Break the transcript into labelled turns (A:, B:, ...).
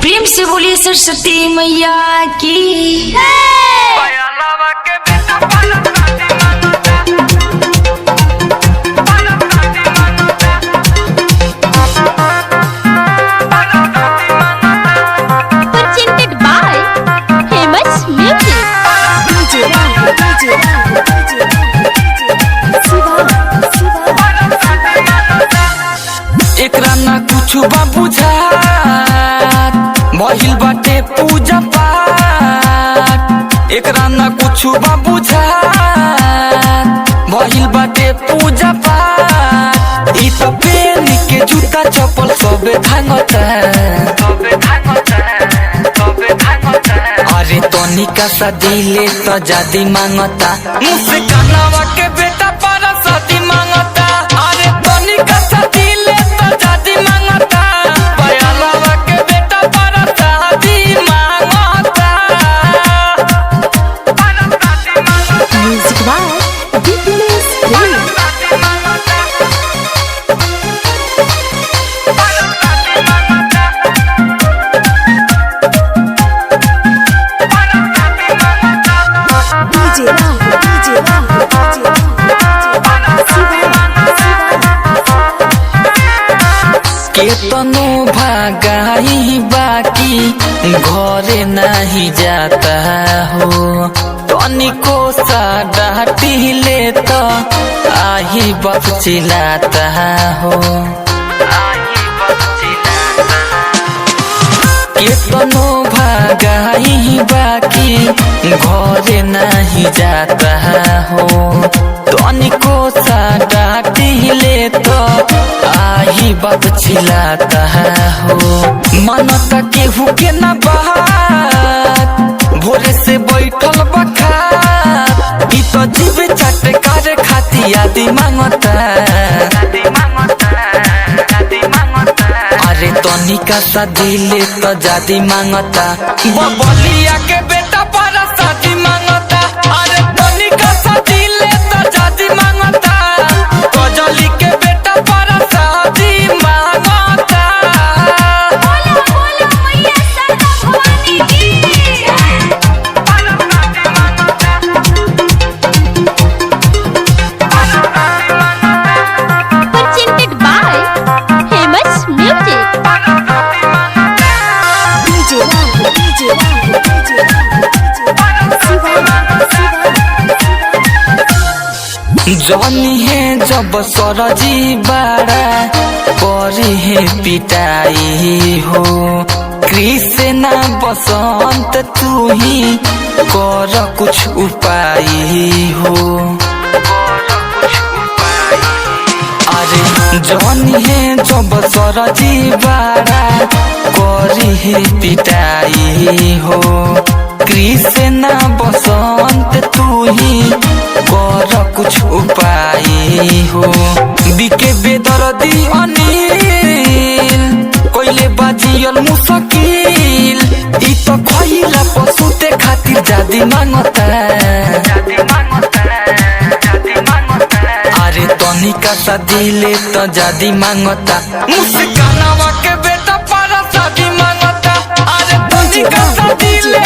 A: प्रेम से बोलिए सरस्वती मैया की।
B: एकरा ना कुछ बा बुझात महिल बाटे पूजा पाठ। एकरा ना कुछ बा बुझात महिल बाटे पूजा पाठ। ई तो पेन के जूता चप्पल सबे भांगता। अरे तनिका सा दिले तो जादी मांगता। मुझसे कानावा के बेटा पारा शादी मांगता। अरे तनिका सा दिले तो जादी मांगता। बयालावा के बेटा पारा शादी मांगता।
C: म्यूजिक बाय दीपलेश प्रेम।
B: केतनो भागाई बाकी घरे नहीं जाता हो। तनिको सा डांटी ले तो आही बाप चिल्लाता हो। केतनो भागाई बाकी घरे नहीं जाता हो। तनिको सा डांटी ले तो आही बाप चिल्लाता हो। मनता केहू के ना बात भोरे से बैठल बखात। ई तो जीव चाटे करे खाती आदि मांगता। अरे तनिका सा दिले तो जादी मांगता। बबलिया के बेटा पारा शादी मांगता। अरे तनिका सा दिले तो जादी मांगता। कजली के बेटा पारा शादी मांगता। जनी है जब सरजी बाड़ा करी है पिटाई हो। कृष्णा बसंत तू ही कर कुछ उपाय हो। अरे जनी है जब सरजी बाड़ा करी है पिटाई हो। कृष्णा बसंत तू ही कर कुछ उपाय हो। दिके बेदर्दी अनिल कोइले बाजियल मुश्किल। ई तो खइला पशुते खातिर जादी मांगता। अरे तनिका सा दिले तो जादी मांगता। मुझसे कानावा के बेटा पारा शादी मांगता। अरे तनिका सा दिले